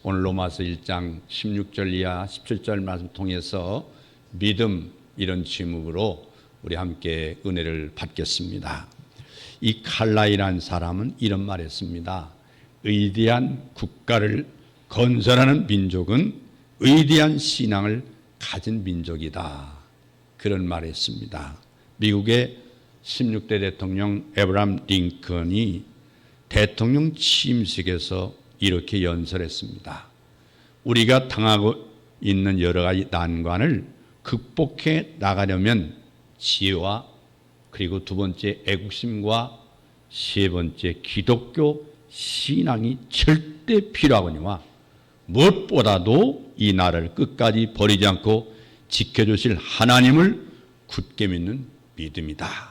오늘 로마서 1장 16절 이하 17절 말씀 통해서 믿음 이런 제목으로 우리 함께 은혜를 받겠습니다. 이 칼라이라는 사람은 이런 말 했습니다. 위대한 국가를 건설하는 민족은 위대한 신앙을 가진 민족이다. 그런 말을 했습니다. 미국의 16대 대통령 에브라함 링컨이 대통령 취임식에서 이렇게 연설했습니다. 우리가 당하고 있는 여러 가지 난관을 극복해 나가려면 지혜와 그리고 두 번째 애국심과 세 번째 기독교 신앙이 절대 필요하거니와 무엇보다도 이 나라를 끝까지 버리지 않고 지켜주실 하나님을 굳게 믿는 믿음이다.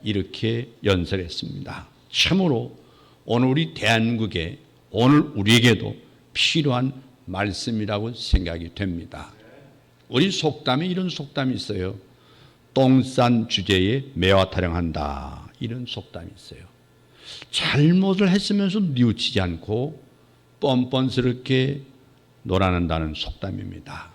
이렇게 연설했습니다. 참으로 오늘 우리 대한민국에 오늘 우리에게도 필요한 말씀이라고 생각이 됩니다. 우리 속담에 이런 속담이 있어요. 똥 싼 주제에 매화 타령한다. 이런 속담이 있어요. 잘못을 했으면서 뉘우치지 않고 뻔뻔스럽게 놀아낸다는 속담입니다.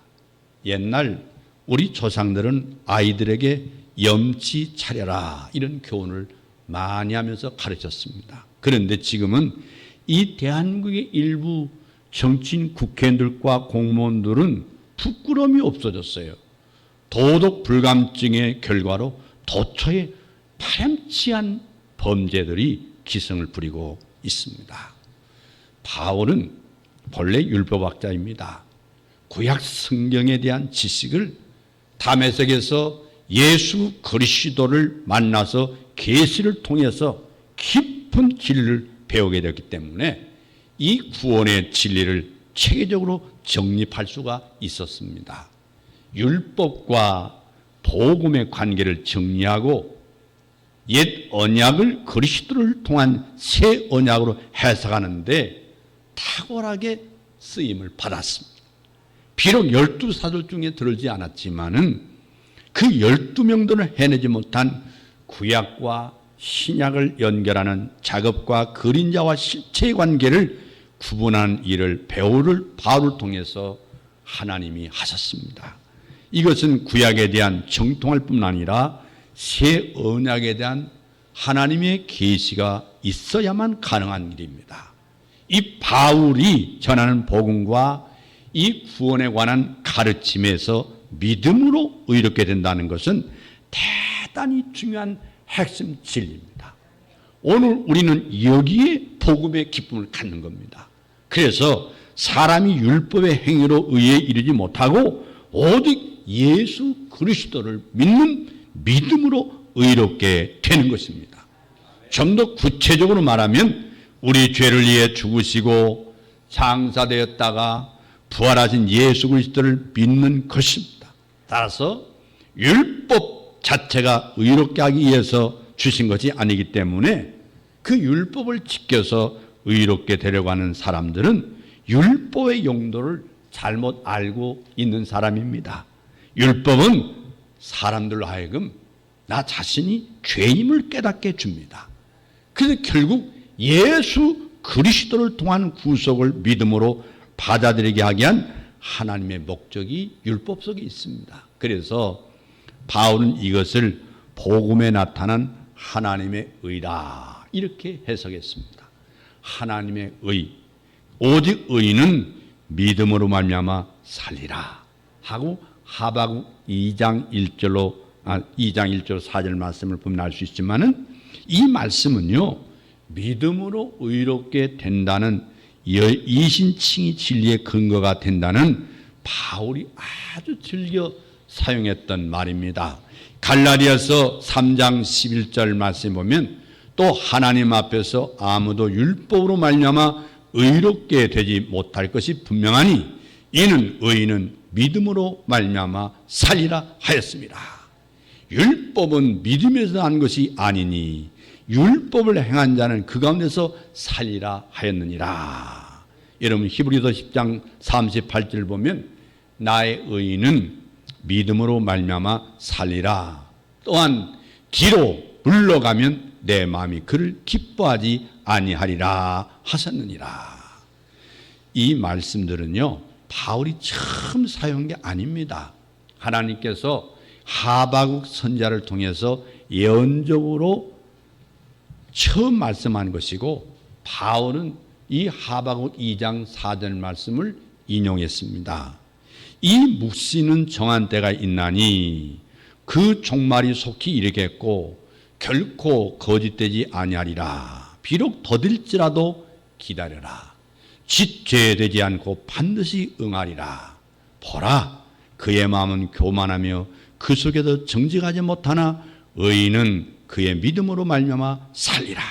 옛날 우리 조상들은 아이들에게 염치 차려라 이런 교훈을 많이 하면서 가르쳤습니다. 그런데 지금은 이 대한민국의 일부 정치인 국회의원들과 공무원들은 부끄러움이 없어졌어요. 도덕 불감증의 결과로 도처에 파렴치한 범죄들이 기승을 부리고 있습니다. 바울은 본래 율법학자입니다. 구약 성경에 대한 지식을 다메섹에서 예수 그리스도를 만나서 계시를 통해서 깊은 진리를 배우게 되었기 때문에 이 구원의 진리를 체계적으로 정립할 수가 있었습니다. 율법과 복음의 관계를 정리하고 옛 언약을 그리스도를 통한 새 언약으로 해석하는데 탁월하게 쓰임을 받았습니다. 비록 12사도 중에 들어오지 않았지만은 그 12명들을 해내지 못한 구약과 신약을 연결하는 작업과 그림자와 실체의 관계를 구분하는 일을 바울을 통해서 하나님이 하셨습니다. 이것은 구약에 대한 정통할 뿐 아니라 새 언약에 대한 하나님의 계시가 있어야만 가능한 일입니다. 이 바울이 전하는 복음과 이 구원에 관한 가르침에서 믿음으로 의롭게 된다는 것은 대단히 중요한 핵심 진리입니다. 오늘 우리는 여기에 복음의 기쁨을 갖는 겁니다. 그래서 사람이 율법의 행위로 의에 이르지 못하고 오직 예수 그리스도를 믿는 믿음으로 의롭게 되는 것입니다. 좀 더 구체적으로 말하면 우리 죄를 위해 죽으시고 장사되었다가 부활하신 예수 그리스도를 믿는 것입니다. 따라서 율법 자체가 의롭게 하기 위해서 주신 것이 아니기 때문에 그 율법을 지켜서 의롭게 되려고 하는 사람들은 율법의 용도를 잘못 알고 있는 사람입니다. 율법은 사람들로 하여금 나 자신이 죄임을 깨닫게 줍니다. 그래서 결국 예수 그리스도를 통한 구속을 믿음으로 받아들이게 하기 위한 하나님의 목적이 율법 속에 있습니다. 그래서 바울은 이것을 복음에 나타난 하나님의 의다 이렇게 해석했습니다. 하나님의 의, 오직 의는 믿음으로 말미암아 살리라 하고 하박국 2장 1절 4절 말씀을 보면 알 수 있지만은 이 말씀은요 믿음으로 의롭게 된다는 이신칭의 진리의 근거가 된다는 바울이 아주 즐겨 사용했던 말입니다. 갈라디아서 3장 11절 말씀 보면 또 하나님 앞에서 아무도 율법으로 말미암아 의롭게 되지 못할 것이 분명하니 이는 의인은 믿음으로 말미암아 살리라 하였습니다. 율법은 믿음에서 난 것이 아니니 율법을 행한 자는 그 가운데서 살리라 하였느니라. 여러분 히브리서 10장 38절 보면 나의 의인은 믿음으로 말미암아 살리라. 또한 뒤로 물러가면 내 마음이 그를 기뻐하지 아니하리라 하셨느니라. 이 말씀들은요, 바울이 처음 사용한 게 아닙니다. 하나님께서 하바국 선지자를 통해서 예언적으로 처음 말씀한 것이고, 바울은 이 하바국 2장 4절 말씀을 인용했습니다. 이 묵시는 정한 때가 있나니 그 종말이 속히 이르겠고 결코 거짓되지 아니하리라. 비록 더딜지라도 기다려라. 지체되지 않고 반드시 응하리라. 보라, 그의 마음은 교만하며 그 속에서 정직하지 못하나 의인은 그의 믿음으로 말미암아 살리라.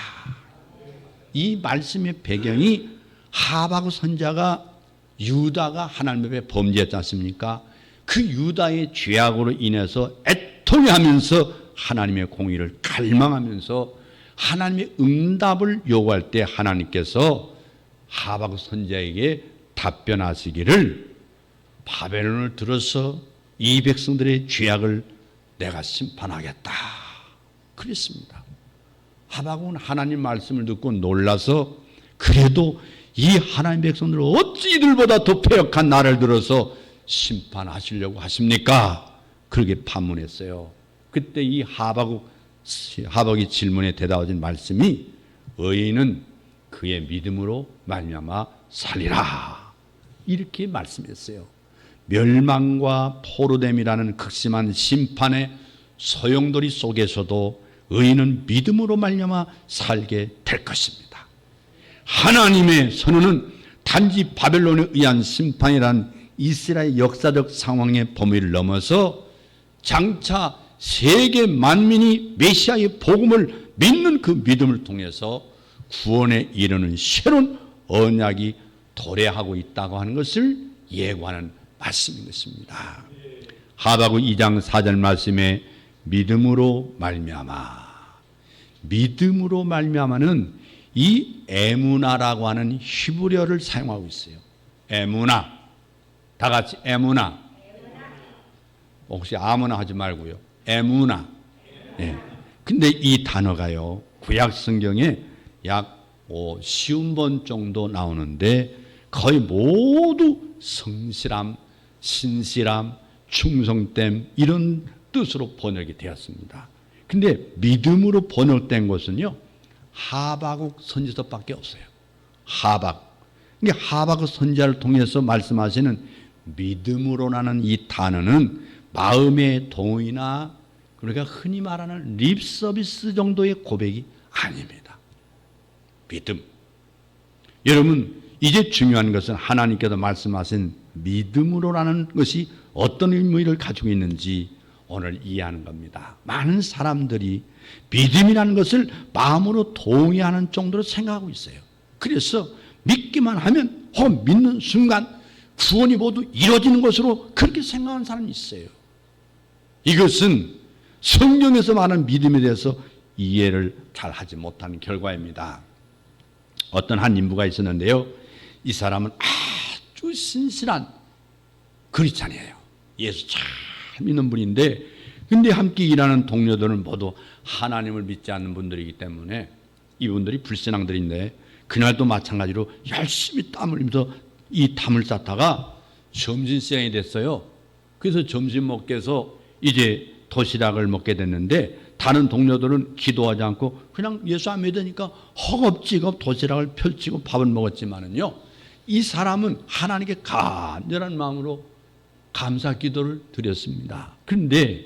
이 말씀의 배경이 하바국 선지자가 유다가 하나님 앞에 범죄했지 않습니까? 그 유다의 죄악으로 인해서 애통하면서 하나님의 공의를 갈망하면서 하나님의 응답을 요구할 때 하나님께서 하바국 선지자에게 답변하시기를 바벨론을 들어서 이 백성들의 죄악을 내가 심판하겠다 그랬습니다. 하바국은 하나님 말씀을 듣고 놀라서 그래도 이 하나님 백성들을 어찌 이들보다 더 패역한 나를 들어서 심판하시려고 하십니까? 그렇게 반문했어요. 그때 이 하박의 질문에 대답하신 말씀이 의인은 그의 믿음으로 말미암아 살리라 이렇게 말씀했어요. 멸망과 포로됨이라는 극심한 심판의 소용돌이 속에서도 의인은 믿음으로 말미암아 살게 될 것입니다. 하나님의 선언은 단지 바벨론에 의한 심판이란 이스라엘 역사적 상황의 범위를 넘어서 장차 세계 만민이 메시아의 복음을 믿는 그 믿음을 통해서 구원에 이르는 새로운 언약이 도래하고 있다고 하는 것을 예고하는 말씀인 것입니다. 하박국 2장 4절 말씀에 믿음으로 말미암아, 믿음으로 말미암아는 이 에무나라고 하는 히브리어를 사용하고 있어요. 에무나, 다 같이 에무나. 혹시 아무나 하지 말고요. 에무나. 예. 근데 이 단어가요, 구약 성경에 약 50번 정도 나오는데 거의 모두 성실함, 신실함, 충성됨 이런 뜻으로 번역이 되었습니다. 근데 믿음으로 번역된 것은요, 하박국 선지서밖에 없어요. 하박국 선지자를 통해서 말씀하시는 믿음으로라는 이 단어는 마음의 동의나 그러니까 흔히 말하는 립 서비스 정도의 고백이 아닙니다. 믿음. 여러분, 이제 중요한 것은 하나님께서 말씀하신 믿음으로라는 것이 어떤 의미를 가지고 있는지 오늘 이해하는 겁니다. 많은 사람들이 믿음이라는 것을 마음으로 동의하는 정도로 생각하고 있어요. 그래서 믿기만 하면 믿는 순간 구원이 모두 이루어지는 것으로 그렇게 생각하는 사람이 있어요. 이것은 성경에서 말하는 믿음에 대해서 이해를 잘 하지 못하는 결과입니다. 어떤 한 인부가 있었는데요, 이 사람은 아주 신실한 그리스도인이에요. 예수 잘 믿는 분인데, 근데 함께 일하는 동료들은 모두 하나님을 믿지 않는 분들이기 때문에 이분들이 불신앙들인데 그날도 마찬가지로 열심히 땀을 흘리면서 이 땀을 쌓다가 점심시간이 됐어요. 그래서 점심 먹기 위해서 이제 도시락을 먹게 됐는데 다른 동료들은 기도하지 않고 그냥 예수 안 믿으니까 허겁지겁 도시락을 펼치고 밥을 먹었지만은요, 이 사람은 하나님께 간절한 마음으로 감사 기도를 드렸습니다. 그런데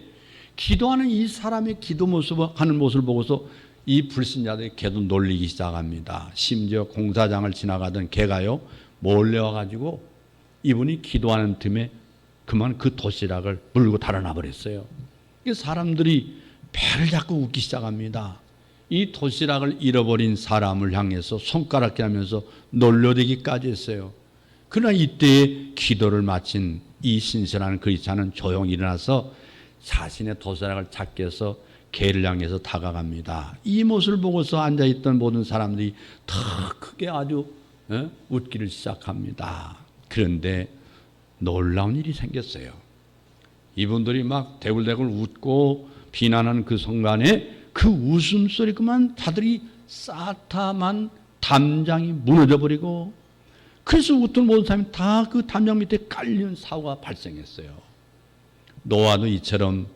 기도하는 이 사람의 기도 모습을 하는 모습을 보고서 이 불신자들이 걔도 놀리기 시작합니다. 심지어 공사장을 지나가던 걔가요, 몰래 와가지고 이분이 기도하는 틈에 그만 그 도시락을 물고 달아나 버렸어요. 사람들이 배를 잡고 웃기 시작합니다. 이 도시락을 잃어버린 사람을 향해서 손가락질 하면서 놀려대기까지 했어요. 그러나 이때에 기도를 마친 이 신실한 그리스도는 조용히 일어나서 자신의 도시락을 찾기 위해서 개를 향해서 다가갑니다. 이 모습을 보고서 앉아있던 모든 사람들이 더 크게 아주 웃기를 시작합니다. 그런데 놀라운 일이 생겼어요. 이분들이 막 대굴대굴 웃고 비난하는 그 순간에 그 웃음소리 그만 다들이 싸타만 담장이 무너져 버리고 그래서 어떤 모든 사람이 다 그 담장 밑에 깔리는 사고가 발생했어요. 노아도 이처럼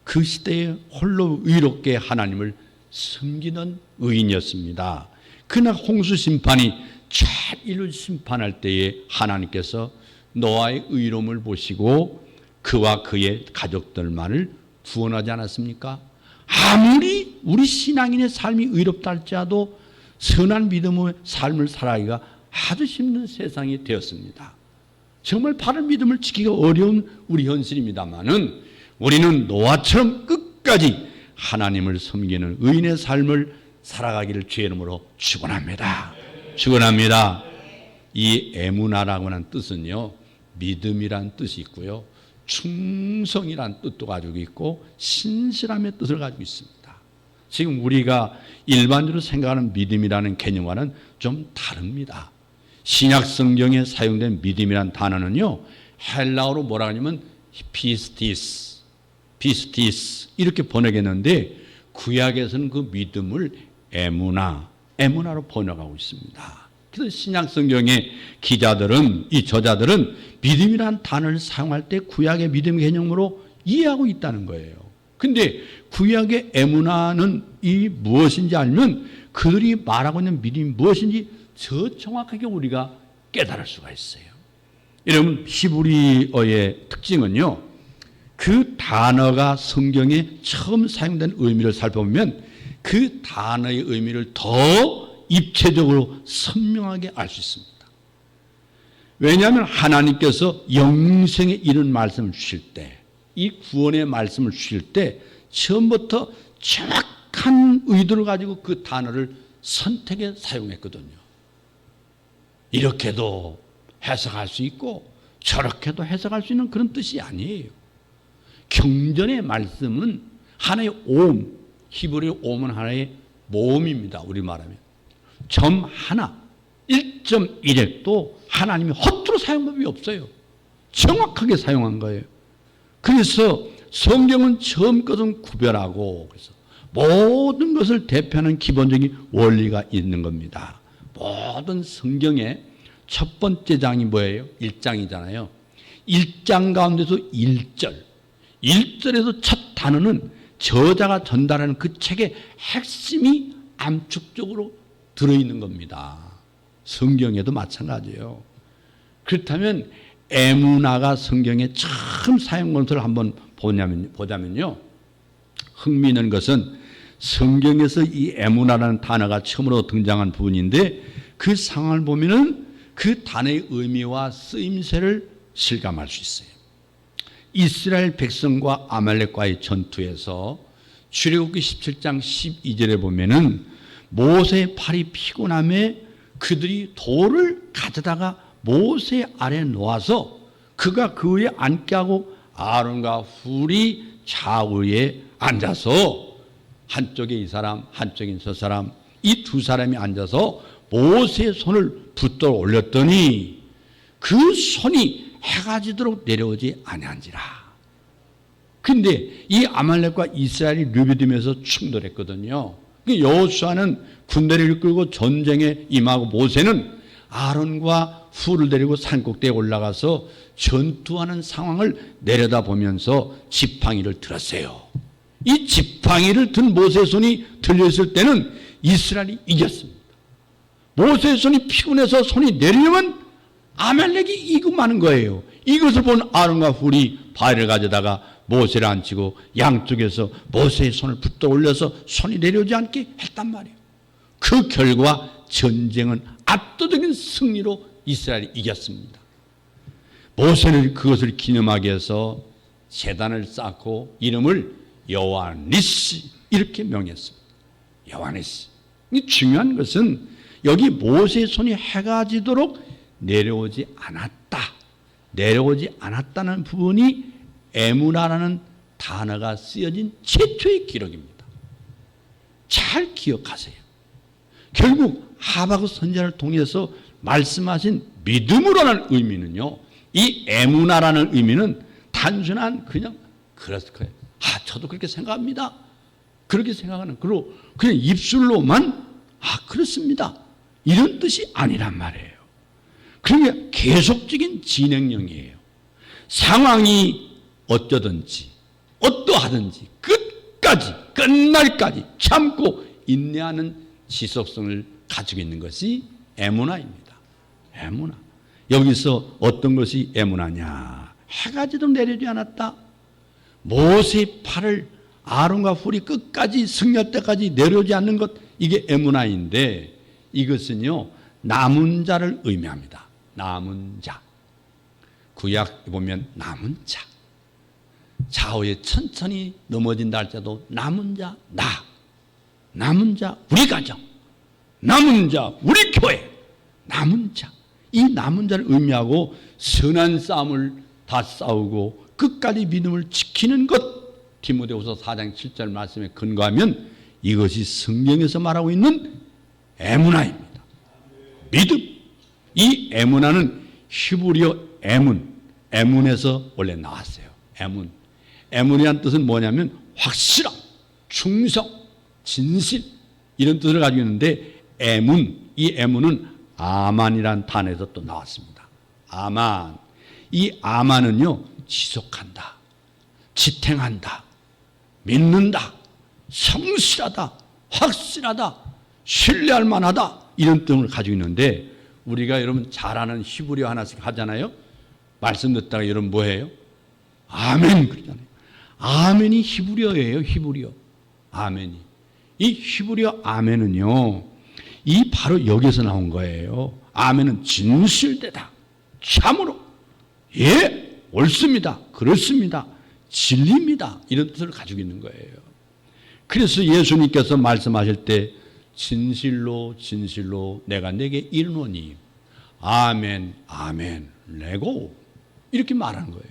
그 시대에 홀로 의롭게 하나님을 섬기는 의인이었습니다. 그러나 홍수 심판이 죄인을 심판할 때에 하나님께서 노아의 의로움을 보시고 그와 그의 가족들만을 구원하지 않았습니까? 아무리 우리 신앙인의 삶이 의롭다 할지라도 선한 믿음의 삶을 살아가기가 아주 힘든 세상이 되었습니다. 정말 바른 믿음을 지키기가 어려운 우리 현실입니다만은 우리는 노아처럼 끝까지 하나님을 섬기는 의인의 삶을 살아가기를 주의 이름으로 축원합니다. 축원합니다. 이 에무나라고 하는 뜻은요, 믿음이란 뜻이 있고요, 충성이란 뜻도 가지고 있고 신실함의 뜻을 가지고 있습니다. 지금 우리가 일반적으로 생각하는 믿음이라는 개념과는 좀 다릅니다. 신약 성경에 사용된 믿음이란 단어는요, 헬라어로 뭐라 하냐면 피스티스 이렇게 번역했는데 구약에서는 그 믿음을 에무나로 번역하고 있습니다. 그래서 신약 성경의 기자들은, 이 저자들은 믿음이란 단어를 사용할 때 구약의 믿음 개념으로 이해하고 있다는 거예요. 근데 구약의 에무나는 이 무엇인지 알면 그들이 말하고 있는 믿음이 무엇인지 더 정확하게 우리가 깨달을 수가 있어요. 여러분, 히브리어의 특징은요, 그 단어가 성경에 처음 사용된 의미를 살펴보면 그 단어의 의미를 더 입체적으로 선명하게 알 수 있습니다. 왜냐하면 하나님께서 영생에 이른 말씀을 주실 때, 이 구원의 말씀을 주실 때 처음부터 정확한 의도를 가지고 그 단어를 선택해 사용했거든요. 이렇게도 해석할 수 있고 저렇게도 해석할 수 있는 그런 뜻이 아니에요. 경전의 말씀은 하나의 오음, 히브리어 오음은 하나의 모음입니다. 우리 말하면 점 하나 1.1핵도 하나님이 허투루 사용 법이 없어요. 정확하게 사용한 거예요. 그래서 성경은 처음 것은 구별하고, 그래서 모든 것을 대표하는 기본적인 원리가 있는 겁니다. 모든 성경의 첫 번째 장이 뭐예요? 1장이잖아요. 1장 가운데서 1절에서 첫 단어는 저자가 전달하는 그 책의 핵심이 암축적으로 들어있는 겁니다. 성경에도 마찬가지예요. 그렇다면 에무나가 성경에 처음 사용한 것을 한번 보자면요, 흥미있는 것은 성경에서 이 에무나라는 단어가 처음으로 등장한 부분인데 그 상황을 보면은 그 단어의 의미와 쓰임새를 실감할 수 있어요. 이스라엘 백성과 아말렉과의 전투에서 출애굽기 17장 12절에 보면은 모세의 팔이 피곤함에 그들이 돌을 가져다가 모세 아래에 놓아서 그가 그 위에 앉게 하고 아론과 훌이 좌우에 앉아서 한쪽에 이 사람, 한쪽에 저 사람, 이 두 사람이 앉아서 모세의 손을 붙들어 올렸더니 그 손이 해가 지도록 내려오지 아니한지라. 근데 이 아말렉과 이스라엘이 르비딤에서 충돌했거든요. 여호수아는 군대를 이끌고 전쟁에 임하고 모세는 아론과 훌을 데리고 산꼭대에 올라가서 전투하는 상황을 내려다보면서 지팡이를 들었어요. 이 지팡이를 든 모세의 손이 들려있을 때는 이스라엘이 이겼습니다. 모세의 손이 피곤해서 손이 내리면 아말렉이 이기고 마는 거예요. 이것을 본 아론과 훌이 바위를 가져다가 모세를 앉히고 양쪽에서 모세의 손을 붙들어 올려서 손이 내려오지 않게 했단 말이에요. 그 결과 전쟁은 압도적인 승리로 이스라엘이 이겼습니다. 모세는 그것을 기념하기 위해서 제단을 쌓고 이름을 여호와 니시 이렇게 명했습니다. 여호와 니시. 중요한 것은 여기 모세의 손이 해가 지도록 내려오지 않았다는 부분이 에무나라는 단어가 쓰여진 최초의 기록입니다. 잘 기억하세요. 결국 하박국 선지자를 통해서 말씀하신 믿음으로라는 의미는요, 이 에무나라는 의미는 단순한 그냥 그랬을 거예요. 저도 그렇게 생각합니다. 그렇게 생각하는, 그리고 그냥 입술로만 그렇습니다, 이런 뜻이 아니란 말이에요. 그러니까 계속적인 진행형이에요. 상황이 어쩌든지 어떠하든지 끝까지 끝날까지 참고 인내하는 지속성을 가지고 있는 것이 에무나입니다. 에무나. 여기서 어떤 것이 에무나냐? 해가 지도 내리지 않았다. 모세의 팔을 아론과 훌이 끝까지 승려 때까지 내려오지 않는 것, 이게 에무나인데, 이것은요 남은 자를 의미합니다. 남은 자. 구약 보면 남은 자. 좌우에 천천히 넘어진다 할지라도 남은 자 나, 남은 자 우리 가정, 남은 자 우리 교회, 남은 자. 이 남은 자를 의미하고 선한 싸움을 다 싸우고 끝까지 믿음을 지키는 것, 디모데후서 4장 7절 말씀에 근거하면 이것이 성경에서 말하고 있는 에무나입니다. 믿음. 이 에무나는 히브리어 에문에서 원래 나왔어요. 에문이란 뜻은 뭐냐면 확실함, 충성, 진실, 이런 뜻을 가지고 있는데, 이 에문은 아만이란 단어에서 또 나왔습니다. 아만. 이 아만은요 지속한다, 지탱한다, 믿는다, 성실하다, 확실하다, 신뢰할 만하다, 이런 뜻을 가지고 있는데, 우리가 여러분 잘 아는 히브리어 하나씩 하잖아요. 말씀 듣다가 여러분 뭐해요? 아멘 그러잖아요. 아멘이 히브리어예요. 히브리어 아멘이. 이 히브리어 아멘은요, 이 바로 여기서 나온 거예요. 아멘은 진실되다, 참으로, 예, 옳습니다, 그렇습니다, 진리입니다, 이런 뜻을 가지고 있는 거예요. 그래서 예수님께서 말씀하실 때 진실로 진실로 내가 내게 이르노니 아멘 아멘 레고, 이렇게 말하는 거예요.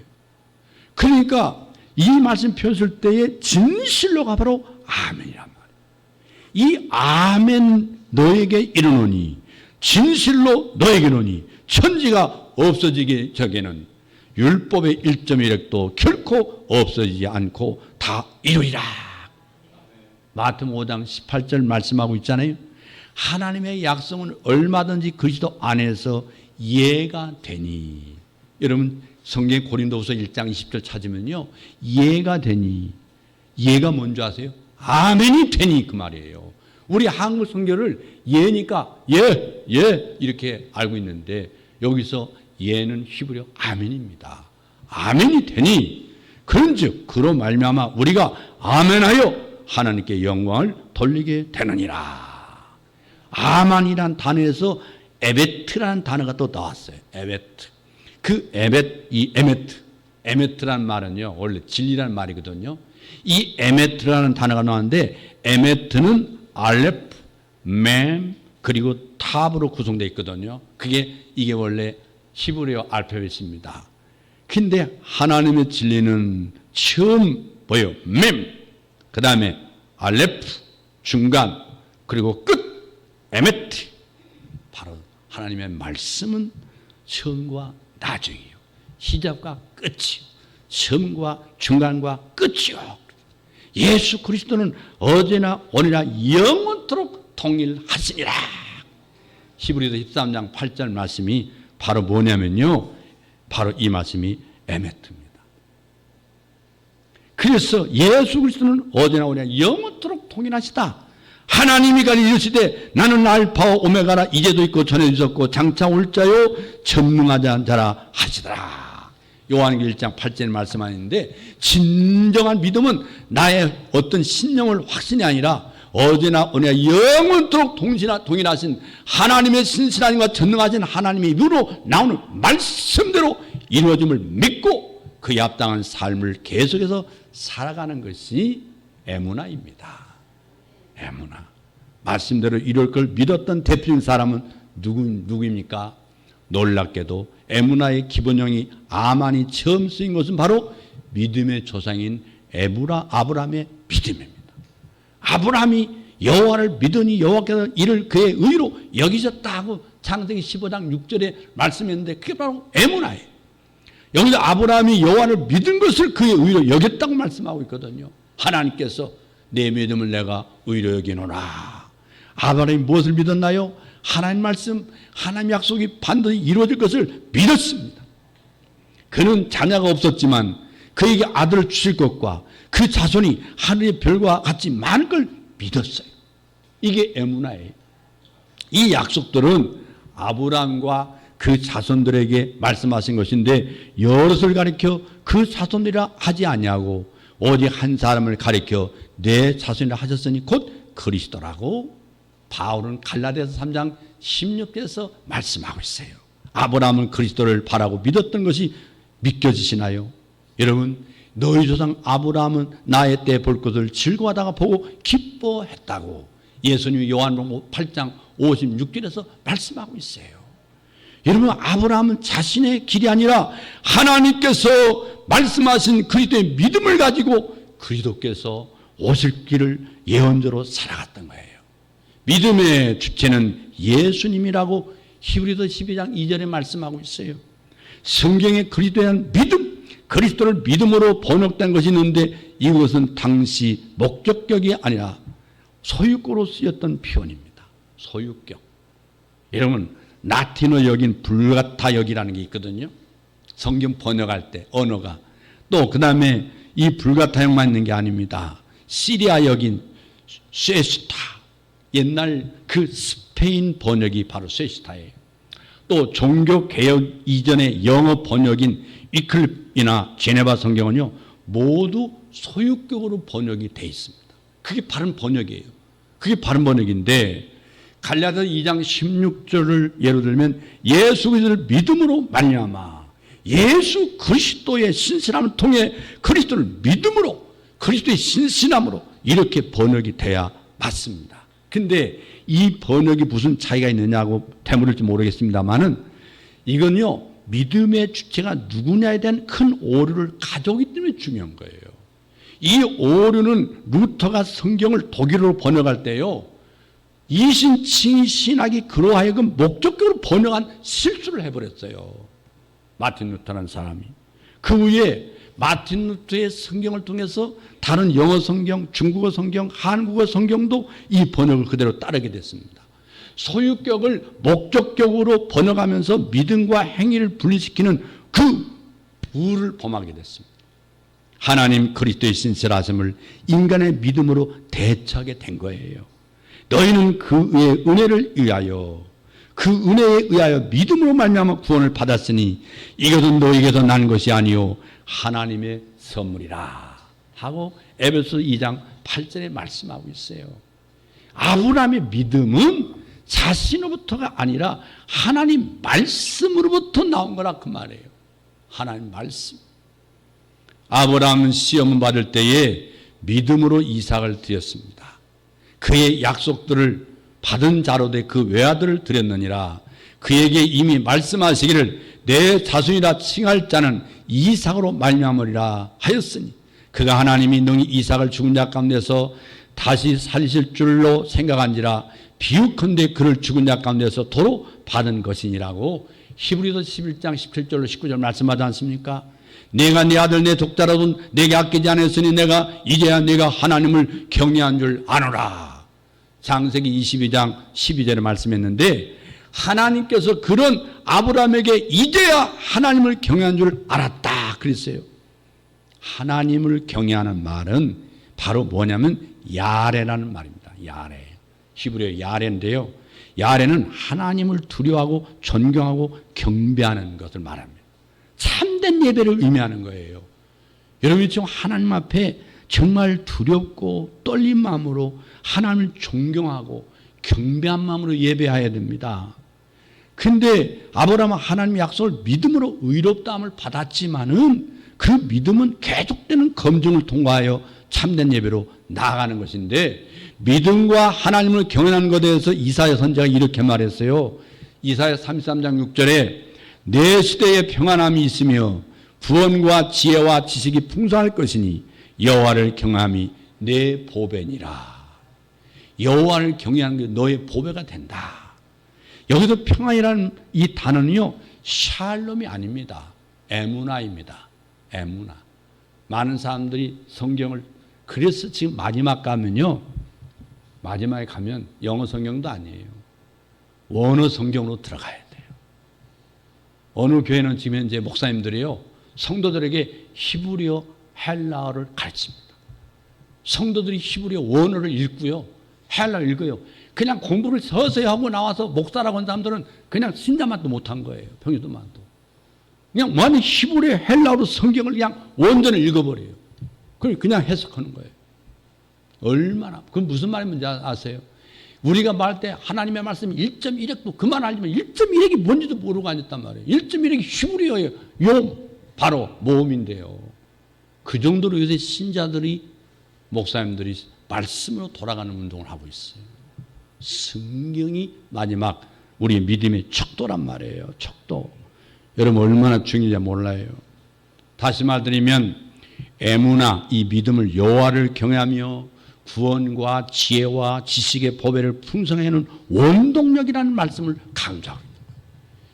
그러니까 이 말씀 펴줄 때에 진실로가 바로 아멘이란 말이에요. 이 아멘 너에게 이르노니, 진실로 너에게 이르노니, 천지가 없어지기 전에는 율법의 1.1획도 결코 없어지지 않고 다 이루리라. 마태복음 5장 18절 말씀하고 있잖아요. 하나님의 약속은 얼마든지 그리스도 안에서 이해가 되니. 여러분 성경 고린도후서 1장 20절 찾으면요, 이해가 되니, 이해가 뭔지 아세요? 아멘이 되니, 그 말이에요. 우리 한국 성경을 예니까 예 이렇게 알고 있는데, 여기서 예는 히브리어 아멘입니다. 아멘이 되니, 그런즉 그로 말미암아 우리가 아멘하여 하나님께 영광을 돌리게 되느니라. 아만이란 단어에서 에베트라는 단어가 또 나왔어요. 에베트. 그 에메트라는 말은요 원래 진리라는 말이거든요. 이 에메트라는 단어가 나왔는데, 에메트는 알레프, 맴, 그리고 탑으로 구성되어 있거든요. 이게 원래 히브리어 알파벳입니다. 근데 하나님의 진리는 처음 뭐예요? 맴, 그 다음에 알레프, 중간, 그리고 끝, 에메트. 바로 하나님의 말씀은 처음과 나중이요, 시작과 끝이요, 처음과 중간과 끝이요. 예수 그리스도는 어제나 오늘이나 영원토록 동일하시니라. 히브리서 13장 8절 말씀이 바로 뭐냐면요, 바로 이 말씀이 에메트입니다. 그래서 예수 그리스도는 어제나 오늘이나 영원토록 동일하시다. 하나님이 가리 이르시되 나는 알파와 오메가라, 이제도 있고 전에도 있었고 장차 올 자요 전능하지 자라 하시더라. 요한계시록 1장 8절 말씀하는데, 진정한 믿음은 나의 어떤 신념을 확신이 아니라 어제나 오늘이나 영원토록 동일하신 하나님의 신실하심과 전능하신 하나님의 입으로 나오는 말씀대로 이루어짐을 믿고 그에 합당한 삶을 계속해서 살아가는 것이 에무나입니다. 에무나. 말씀대로 이룰 걸 믿었던 대표적인 사람은 누구입니까? 놀랍게도 에무나의 기본형이 아만이 처음 쓰인 것은 바로 믿음의 조상인 아브라함의 믿음입니다. 아브라함이 여호와를 믿으니 여호와께서 이를 그의 의로 여기셨다 하고 창세기 15장 6절에 말씀했는데, 그게 바로 에무나예요. 여기서 아브라함이 여호와를 믿은 것을 그의 의로 여겼다고 말씀하고 있거든요. 하나님께서 내 믿음을 내가 의로 여기노라. 아브라함이 무엇을 믿었나요? 하나님 말씀, 하나님 약속이 반드시 이루어질 것을 믿었습니다. 그는 자녀가 없었지만 그에게 아들을 주실 것과 그 자손이 하늘의 별과 같이 많은 걸 믿었어요. 이게 에무나예요. 이 약속들은 아브라함과 그 자손들에게 말씀하신 것인데 여럿을 가리켜 그 자손이라 하지 아니하고 오직 한 사람을 가리켜 내 자손이라 하셨으니 곧 그리스도라고 바울은 갈라디아서 3장 16절에서 말씀하고 있어요. 아브라함은 그리스도를 바라고 믿었던 것이 믿겨지시나요? 여러분, 너희 조상 아브라함은 나의 때 볼 것을 즐거워하다가 보고 기뻐했다고 예수님이 요한복음 8장 56절에서 말씀하고 있어요. 여러분, 아브라함은 자신의 길이 아니라 하나님께서 말씀하신 그리스도의 믿음을 가지고 그리스도께서 오실 길을 예언자로 살아갔던 거예요. 믿음의 주체는 예수님이라고 히브리서 12장 2절에 말씀하고 있어요. 성경에 그리스도에 대한 믿음, 그리스도를 믿음으로 번역된 것이 있는데 이것은 당시 목적격이 아니라 소유격으로 쓰였던 표현입니다. 소유격. 여러분, 라틴어 역인 불가타 역이라는 게 있거든요. 성경 번역할 때 언어가. 또 그 다음에 이 불가타 역만 있는 게 아닙니다. 시리아 역인 쇠시타. 옛날 그 스페인 번역이 바로 쇠시타예요. 또 종교개혁 이전의 영어 번역인 위클립이나 제네바 성경은요 모두 소유격으로 번역이 돼 있습니다. 그게 바른 번역이에요. 그게 바른 번역인데 갈라디아서 2장 16절을 예로 들면 예수 그리스도를 믿음으로 말미암아 예수 그리스도의 신실함을 통해 그리스도를 믿음으로 그리스도의 신실함으로 이렇게 번역이 돼야 맞습니다. 근데 이 번역이 무슨 차이가 있느냐고 되물을지 모르겠습니다만은 이건요 믿음의 주체가 누구냐에 대한 큰 오류를 가져오기 때문에 중요한 거예요. 이 오류는 루터가 성경을 독일어로 번역할 때요 이신칭의 신학이 그러하여금 목적격으로 번역한 실수를 해버렸어요. 마틴 루터라는 사람이. 그 후에 마틴 루터의 성경을 통해서 다른 영어 성경, 중국어 성경, 한국어 성경도 이 번역을 그대로 따르게 됐습니다. 소유격을 목적격으로 번역하면서 믿음과 행위를 분리시키는 그 부를 범하게 됐습니다. 하나님 그리스도의 신실하심을 인간의 믿음으로 대처하게 된 거예요. 너희는 그의 은혜를 위하여 그 은혜에 의하여 믿음으로 말미암아 구원을 받았으니 이것은 너희에게서 난 것이 아니요 하나님의 선물이라 하고 에베소 2장 8절에 말씀하고 있어요. 아브라함의 믿음은 자신으로부터가 아니라 하나님 말씀으로부터 나온 거라 그 말이에요. 하나님 말씀. 아브라함은 시험을 받을 때에 믿음으로 이삭을 드렸습니다. 그의 약속들을 받은 자로 돼 그 외아들을 드렸느니라. 그에게 이미 말씀하시기를 내 자손이라 칭할 자는 이삭으로 말미암으리라 하였으니 그가 하나님이 능히 이삭을 죽은 자 가운데서 다시 살리실 줄로 생각한지라 비유컨대 그를 죽은 자 가운데서 도로 받은 것이니라고 히브리서 11장 17절로 19절 말씀하지 않습니까? 내가 네 아들 내 독자라도 내게 아끼지 않았으니 내가 이제야 내가 하나님을 경외한 줄 아노라. 창세기 22장 12절에 말씀했는데 하나님께서 그런 아브라함에게 이제야 하나님을 경외한 줄 알았다 그랬어요. 하나님을 경외하는 말은 바로 뭐냐면 야레라는 말입니다. 야레. 히브리어 야레인데요. 야레는 하나님을 두려워하고 존경하고 경배하는 것을 말합니다. 참된 예배를 의미하는 거예요. 여러분이 지금 하나님 앞에 정말 두렵고 떨린 마음으로 하나님을 존경하고 경배한 마음으로 예배해야 됩니다. 근데 아브라함은 하나님의 약속을 믿음으로 의롭다함을 받았지만은 그 믿음은 계속되는 검증을 통과하여 참된 예배로 나아가는 것인데 믿음과 하나님을 경외하는 것에 대해서 이사야 선지자가 이렇게 말했어요. 이사야 33장 6절에 내 시대에 평안함이 있으며 구원과 지혜와 지식이 풍성할 것이니 여호와를 경외함이 내 보배니라. 여호와를 경외하는 게 너의 보배가 된다. 여기서 평안이라는 이 단어는요 샬롬이 아닙니다. 에무나입니다. 에무나. 많은 사람들이 성경을 그래서 지금 마지막에 가면 영어 성경도 아니에요. 원어 성경으로 들어가야 돼요. 어느 교회는 지금 현재 목사님들이요, 성도들에게 히브리어, 헬라어를 가르칩니다. 성도들이 히브리어 원어를 읽고요, 헬라어 읽어요. 그냥 공부를 서서히 하고 나와서 목사라고 하는 사람들은 그냥 신자만도 못한 거예요. 평유도만도. 그냥 완전 히브리어, 헬라어로 성경을 그냥 원전을 읽어버려요. 그걸 그냥 해석하는 거예요. 얼마나, 그건 무슨 말인지 아세요? 우리가 말할 때 하나님의 말씀이 1.1핵도 그만 알지만 1.1핵이 뭔지도 모르고 앉았단 말이에요. 1.1핵이 히브리어예요. 요 바로 모음인데요. 그 정도로 요새 신자들이, 목사님들이 말씀으로 돌아가는 운동을 하고 있어요. 성경이 마지막 우리의 믿음의 척도란 말이에요. 척도. 여러분 얼마나 중요한지 몰라요. 다시 말드리면 에무나, 이 믿음을 여호와를 경외하며 구원과 지혜와 지식의 보배를 풍성히 하는 원동력이라는 말씀을 강조합니다.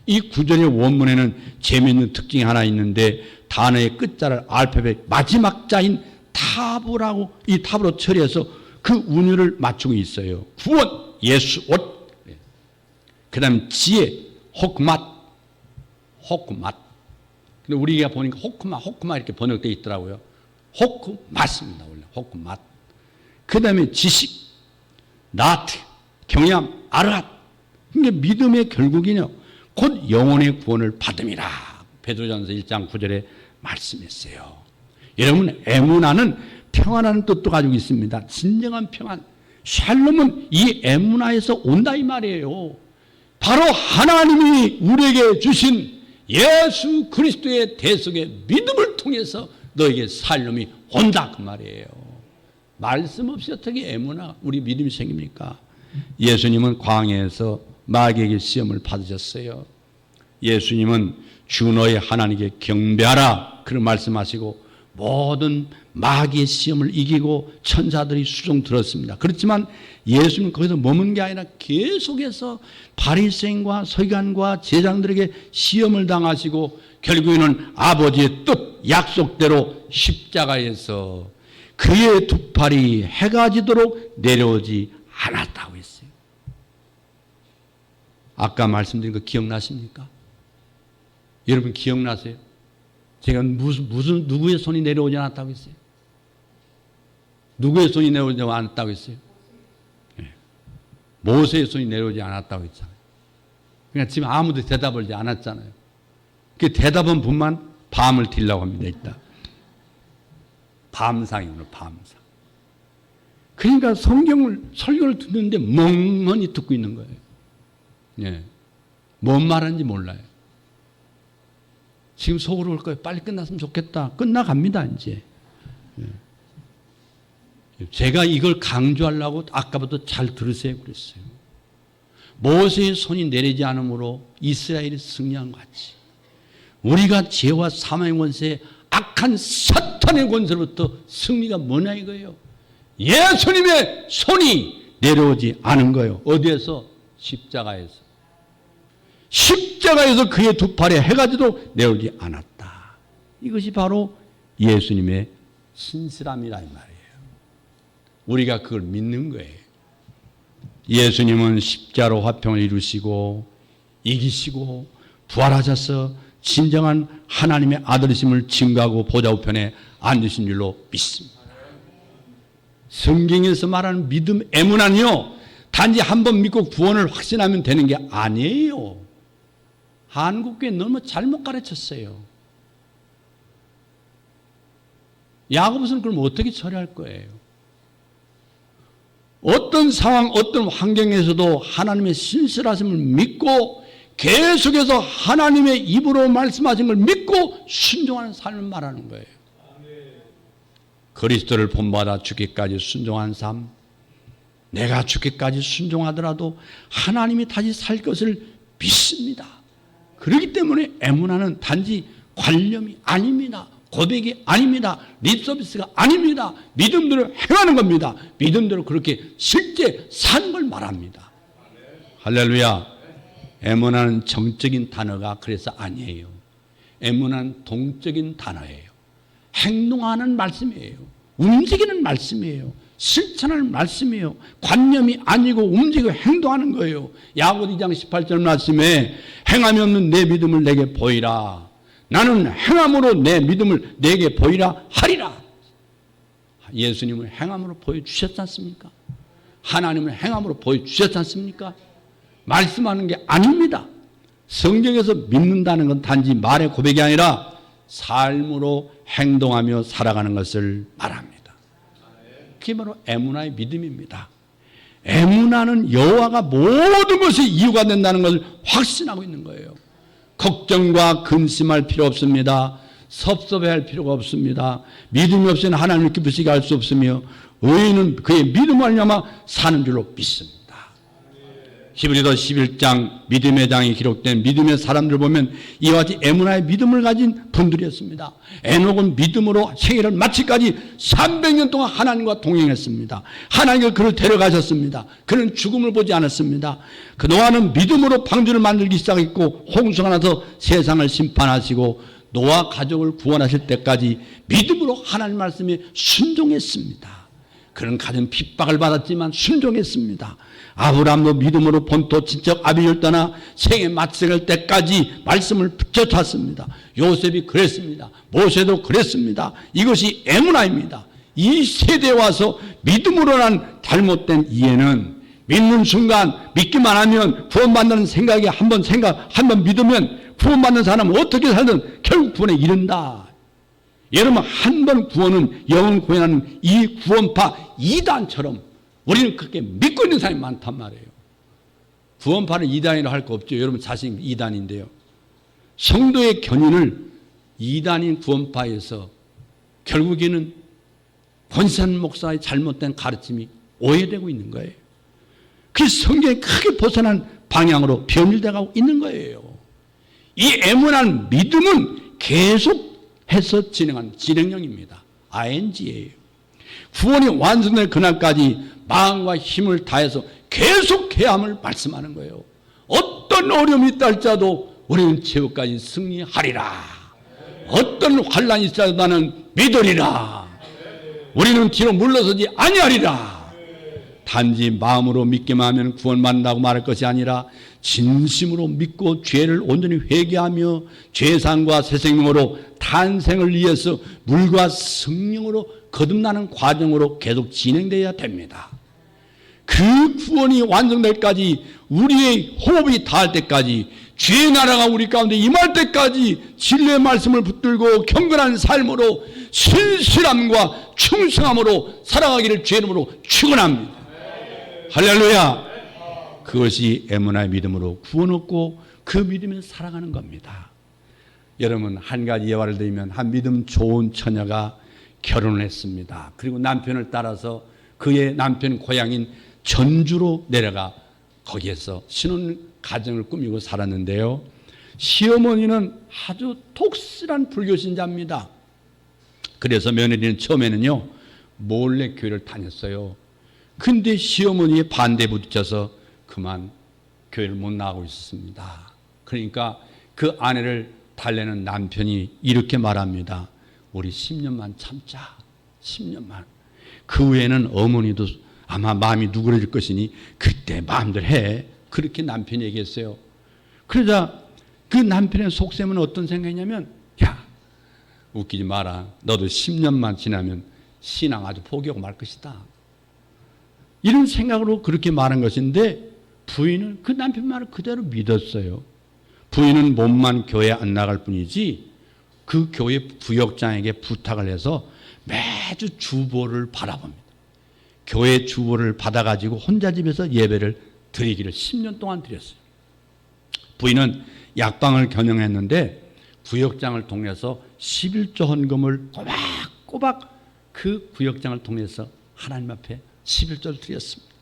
이 구절의 원문에는 재미있는 특징이 하나 있는데, 단어의 끝자를 알파벳 마지막 자인 타브라고, 이 타브로 처리해서 그 운율을 맞추고 있어요. 구원, 예수, 옷. 그 다음 지혜, 호크맛. 호크맛. 근데 우리가 보니까 호크마 이렇게 번역되어 있더라고요. 호크맛입니다. 원래 호크맛. 그 다음에 지식, 나트, 경외함, 아르핫. 그러니까 믿음의 결국이요, 곧 영혼의 구원을 받음이라. 베드로전서 1장 9절에 말씀했어요. 여러분, 에무나는 평안하는 뜻도 가지고 있습니다. 진정한 평안. 샬롬은 이 에무나에서 온다 이 말이에요. 바로 하나님이 우리에게 주신 예수 그리스도의 대속의 믿음을 통해서 너에게 샬롬이 온다 그 말이에요. 말씀 없이 어떻게 에무나, 우리 믿음이 생깁니까? 예수님은 광야에서 마귀에게 시험을 받으셨어요. 예수님은 주 너의 하나님께 경배하라 그런 말씀하시고 모든 마귀의 시험을 이기고 천사들이 수종 들었습니다. 그렇지만 예수님은 거기서 머문 게 아니라 계속해서 바리새인과 서기관과 제장들에게 시험을 당하시고 결국에는 아버지의 뜻 약속대로 십자가에서 그의 두 팔이 해가 지도록 내려오지 않았다고 했어요. 아까 말씀드린 거 기억나십니까? 여러분 기억나세요? 제가 무슨 누구의 손이 내려오지 않았다고 했어요? 누구의 손이 내려오지 않았다고 했어요? 네. 모세의 손이 내려오지 않았다고 했잖아요. 그러니까 지금 아무도 대답을 하지 않았잖아요. 그 대답은 분만 밤을 딜라고 합니다. 이따. 밤상이 오늘 밤상. 그러니까 설교를 듣는데 멍하니 듣고 있는 거예요. 예. 뭔 말하는지 몰라요. 지금 속으로 올 거예요. 빨리 끝났으면 좋겠다. 끝나갑니다, 이제. 예. 제가 이걸 강조하려고 아까부터 잘 들으세요 그랬어요. 모세의 손이 내리지 않으므로 이스라엘이 승리한 것 같이 우리가 죄와 사망의 권세, 악한 사탄의 권세로부터 승리가 뭐냐 이거예요. 예수님의 손이 내려오지 않은 거예요. 어디에서? 십자가에서. 십자가에서 그의 두 팔에 해가지도 내려오지 않았다. 이것이 바로 예수님의 신실함이라 이 말이에요. 우리가 그걸 믿는 거예요. 예수님은 십자로 화평을 이루시고 이기시고 부활하셔서 진정한 하나님의 아들이심을 증거하고 보좌 우편에 앉으신 줄로 믿습니다. 성경에서 말하는 믿음 에무나는요, 단지 한 번 믿고 구원을 확신하면 되는 게 아니에요. 한국교회 너무 잘못 가르쳤어요. 야고보서는 그럼 어떻게 처리할 거예요? 어떤 상황, 어떤 환경에서도 하나님의 신실하심을 믿고 계속해서 하나님의 입으로 말씀하신 걸 믿고 순종하는 삶을 말하는 거예요. 그리스도를 본받아 죽기까지 순종한 삶, 내가 죽기까지 순종하더라도 하나님이 다시 살 것을 믿습니다. 그렇기 때문에 에무나는 단지 관념이 아닙니다. 고백이 아닙니다. 립서비스가 아닙니다. 믿음대로 행하는 겁니다. 믿음대로 그렇게 실제 사는 걸 말합니다. 할렐루야. 에무나는 정적인 단어가 그래서 아니에요. 에무나는 동적인 단어예요. 행동하는 말씀이에요. 움직이는 말씀이에요. 실천할 말씀이에요. 관념이 아니고 움직이고 행동하는 거예요. 야고보 2장 18절 말씀에 행함이 없는 내 믿음을 내게 보이라. 나는 행함으로 내 믿음을 내게 보이라 하리라. 예수님은 행함으로 보여주셨지 않습니까? 하나님은 행함으로 보여주셨지 않습니까? 말씀하는 게 아닙니다. 성경에서 믿는다는 건 단지 말의 고백이 아니라 삶으로 행동하며 살아가는 것을 말합니다. 그게 바로 에무나의 믿음입니다. 에무나는 여호와가 모든 것이 이유가 된다는 것을 확신하고 있는 거예요. 걱정과 근심할 필요 없습니다. 섭섭해할 필요가 없습니다. 믿음이 없이는 하나님을 기쁘시게 할 수 없으며 의인은 그의 믿음을 말미암아 사는 줄로 믿습니다. 히브리서 11장 믿음의 장이 기록된 믿음의 사람들 보면 이와 같이 에무나의 믿음을 가진 분들이었습니다. 에녹은 믿음으로 생애를 마치까지 300년 동안 하나님과 동행했습니다. 하나님께서 그를 데려가셨습니다. 그는 죽음을 보지 않았습니다. 그동안은 믿음으로 방주를 만들기 시작했고 홍수가 나서 세상을 심판하시고 노아 가족을 구원하실 때까지 믿음으로 하나님 말씀에 순종했습니다. 그는 가진 핍박을 받았지만 순종했습니다. 아브라함도 믿음으로 본토 친척 아비를 떠나 생애 마칠 때까지 말씀을 붙여찼습니다. 요셉이 그랬습니다. 모세도 그랬습니다. 이것이 에무나입니다. 이 세대에 와서 믿음으로 난 잘못된 이해는 믿는 순간 믿기만 하면 구원받는 생각이 한번 믿으면 구원받는 사람은 어떻게 살든 결국 구원에 이른다. 여러분 한 번 구원은 영원 구원하는 이 구원파 이단처럼 우리는 그렇게 믿고 있는 사람이 많단 말이에요. 구원파는 이단이라고 할 거 없죠. 여러분 자신 이단인데요. 성도의 견인을 이단인 구원파에서 결국에는 권산 목사의 잘못된 가르침이 오해되고 있는 거예요. 그 성경에 크게 벗어난 방향으로 변질되고 있는 거예요. 이 애문한 믿음은 계속해서 진행하는 진행형입니다. ing예요. 구원이 완성될 그날까지 마음과 힘을 다해서 계속해야 함을 말씀하는 거예요. 어떤 어려움이 있다 할지라도 우리는 최후까지 승리하리라. 어떤 환난이 있어도 나는 믿으리라. 우리는 뒤로 물러서지 아니하리라. 단지 마음으로 믿기만 하면 구원받는다고 말할 것이 아니라 진심으로 믿고 죄를 온전히 회개하며 죄상과 새생명으로 탄생을 위해서 물과 성령으로 거듭나는 과정으로 계속 진행되어야 됩니다. 그 구원이 완성될 때까지 우리의 호흡이 닿을 때까지 죄의 나라가 우리 가운데 임할 때까지 진리의 말씀을 붙들고 경건한 삶으로 신실함과 충성함으로 살아가기를 주의 이름으로 축원합니다. 할렐루야. 그것이 에무나의 믿음으로 구원 얻고 그 믿음을 살아가는 겁니다. 여러분 한 가지 예화를 드리면 한 믿음 좋은 처녀가 결혼을 했습니다. 그리고 남편을 따라서 그의 남편 고향인 전주로 내려가 거기에서 신혼 가정을 꾸미고 살았는데요. 시어머니는 아주 독실한 불교 신자입니다. 그래서 며느리는 처음에는요 몰래 교회를 다녔어요. 근데 시어머니의 반대에 부딪혀서 그만 교회를 못 나가고 있었습니다. 그러니까 그 아내를 달래는 남편이 이렇게 말합니다. 우리 10년만 참자. 10년만. 그 후에는 어머니도 아마 마음이 누그러질 것이니 그때 마음대로 해. 그렇게 남편이 얘기했어요. 그러자 그 남편의 속셈은 어떤 생각이냐면 야 웃기지 마라. 너도 10년만 지나면 신앙 아주 포기하고 말 것이다. 이런 생각으로 그렇게 말한 것인데 부인은 그 남편 말을 그대로 믿었어요. 부인은 몸만 교회 안 나갈 뿐이지 그 교회 부역장에게 부탁을 해서 매주 주보를 받아봅니다. 교회 주보를 받아가지고 혼자 집에서 예배를 드리기를 10년 동안 드렸어요. 부인은 약방을 경영했는데 구역장을 통해서 11조 헌금을 꼬박꼬박 그 구역장을 통해서 하나님 앞에 11조를 드렸습니다.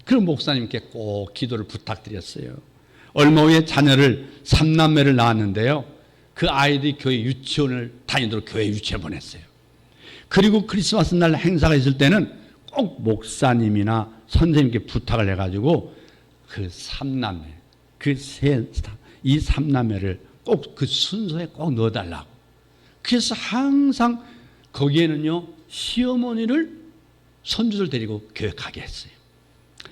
그럼 목사님께 꼭 기도를 부탁드렸어요. 얼마 후에 자녀를 3남매를 낳았는데요. 그 아이들이 교회 유치원을 다니도록 교회 유치원에 보냈어요. 그리고 크리스마스 날 행사가 있을 때는 꼭 목사님이나 선생님께 부탁을 해가지고 그 3남매, 이 3남매를 꼭 그 순서에 꼭 넣어달라고. 그래서 항상 거기에는요, 시어머니를 손주들 데리고 교회 가게 했어요.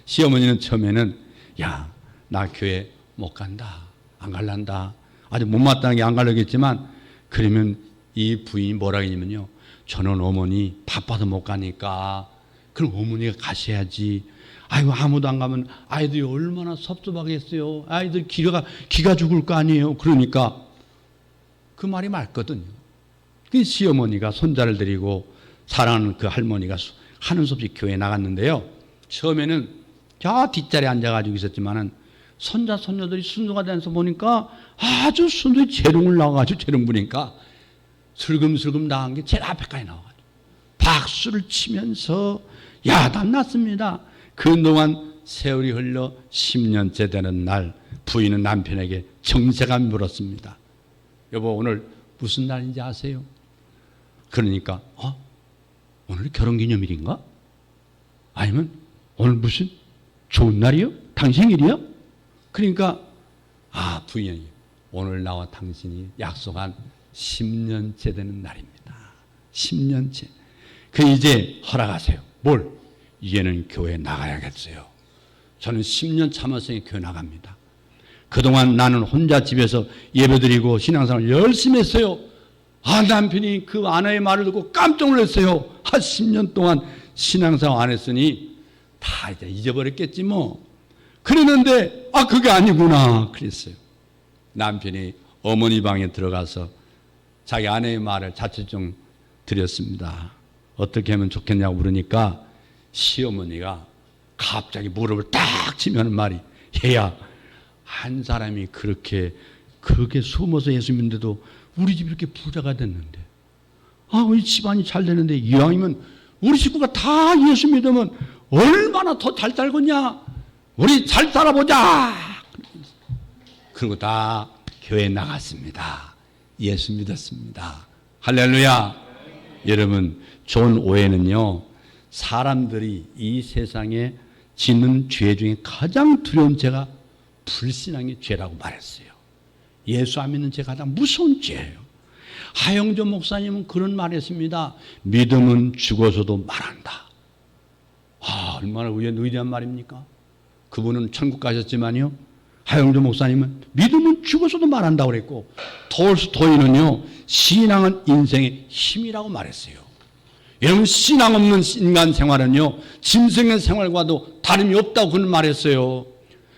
시어머니는 처음에는 야, 나 교회 못 간다, 안 갈란다, 아주 못마땅하게 안 가려겠지만, 그러면 이 부인이 뭐라 했냐면요, 저는 어머니 바빠서 못 가니까 그럼 어머니가 가셔야지. 아이고, 아무도 안 가면 아이들이 얼마나 섭섭하겠어요. 아이들 기가 죽을 거 아니에요. 그러니까 그 말이 맞거든요. 그 시어머니가 손자를 데리고 사랑하는 그 할머니가 하는 수 없이 교회에 나갔는데요. 처음에는 저 뒷자리에 앉아가지고 있었지만은 손자 손녀들이 순서가 되면서 보니까 아주 순서히 재롱을 나와가지고 재롱 부니까 슬금슬금 나간 게 제일 앞에까지 나와가지고 박수를 치면서 야단 났습니다. 그동안 세월이 흘러 10년째 되는 날, 부인은 남편에게 정색하며 물었습니다. 여보, 오늘 무슨 날인지 아세요? 그러니까 오늘 결혼기념일인가? 아니면 오늘 무슨 좋은 날이요? 당신 생일이요? 그러니까 부인이 오늘 나와 당신이 약속한 10년째 되는 날입니다. 10년째. 그 이제 허락하세요. 뭘? 이제는 교회 나가야겠어요. 저는 10년 참았으니 교회 나갑니다. 그동안 나는 혼자 집에서 예배드리고 신앙생활을 열심히 했어요. 남편이 그 아내의 말을 듣고 깜짝 놀랐어요. 10년 동안 신앙생활 안 했으니 다 이제 잊어버렸겠지 뭐. 그랬는데 그게 아니구나 그랬어요. 남편이 어머니 방에 들어가서 자기 아내의 말을 자초좀 드렸습니다. 어떻게 하면 좋겠냐고 물으니까 시어머니가 갑자기 무릎을 딱 치면 말이, 얘야, 한 사람이 그렇게 숨어서 예수 믿는데도 우리 집이 이렇게 부자가 됐는데, 우리 집안이 잘 되는데 이왕이면 우리 식구가 다 예수 믿으면 얼마나 더 잘 살겠냐, 우리 잘 살아보자. 그리고 다 교회 나갔습니다. 예수 믿었습니다. 할렐루야. 여러분, 좋은 오해는요, 사람들이 이 세상에 짓는 죄 중에 가장 두려운 죄가 불신앙의 죄라고 말했어요. 예수 안 믿는 죄가 가장 무서운 죄예요. 하영조 목사님은 그런 말했습니다. 믿음은 죽어서도 말한다. 얼마나 위대한 말입니까? 그분은 천국 가셨지만요, 하영조 목사님은 믿음은 죽어서도 말한다고 그랬고, 톨스토이는요, 신앙은 인생의 힘이라고 말했어요. 여러분, 신앙 없는 인간 생활은요, 짐승의 생활과도 다름이 없다고 그는 말했어요.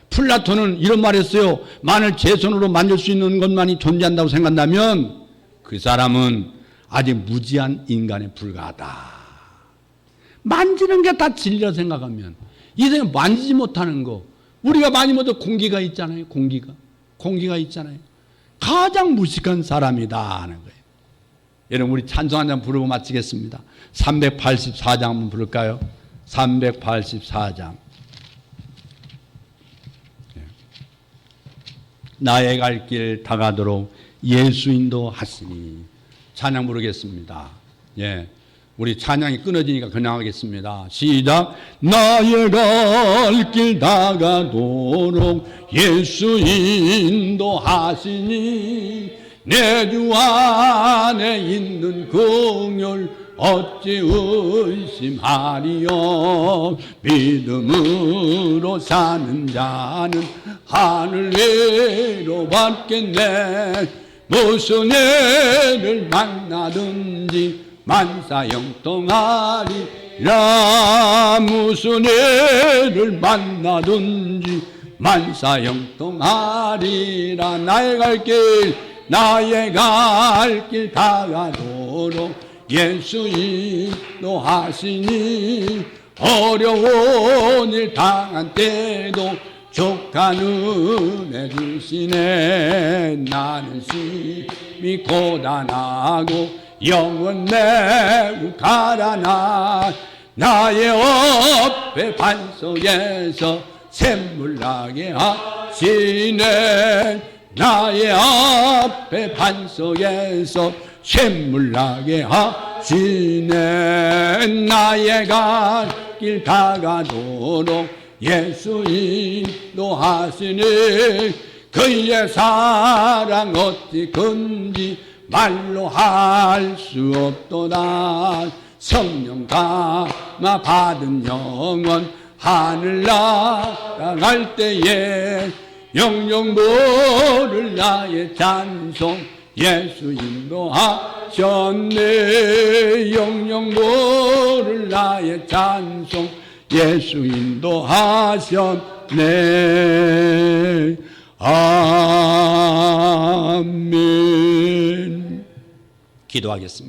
플라톤은 이런 말했어요. 만일 제 손으로 만질 수 있는 것만이 존재한다고 생각한다면 그 사람은 아직 무지한 인간에 불과하다. 만지는 게 다 진리라 생각하면, 이 세상에 만지지 못하는 거, 우리가 많이 먹던 공기가 있잖아요. 공기가 있잖아요. 가장 무식한 사람이다 하는 거예요. 여러분, 우리 찬송 한 장 부르고 마치겠습니다. 384장 한번 부를까요? 384장. 나의 갈 길 다가도록 예수 인도하시니. 찬양 부르겠습니다. 우리 찬양이 끊어지니까 그냥 하겠습니다. 시작. 나의 갈 길 다가도록 예수 인도하시니 내 주 안에 있는 긍휼 어찌 의심하리요. 믿음으로 사는 자는 하늘 위로 받겠네. 무슨 애를 만나든지 만사형통하리라. 무슨 애를 만나든지 만사형통하리라. 나의 갈 길 다가도록 예수 인도하시니 어려운 일 당한 때도 족한 은혜 주시네. 나는 심히 고단하고 영원 매우 가라나 나의 업의 반석에서 샘물 나게 하시네. 나의 앞에 반석에서 샘물 나게 하시네. 나의 갈 길 다가도록 예수 인도하시니 그의 사랑 어찌 큰지 말로 할 수 없도다. 성령 감화 받은 영혼 하늘 날아갈 때에 영영 모를 나의 찬송 예수 인도하셨네. 영영 모를 나의 찬송 예수 인도하셨네. 아멘. 기도하겠습니다.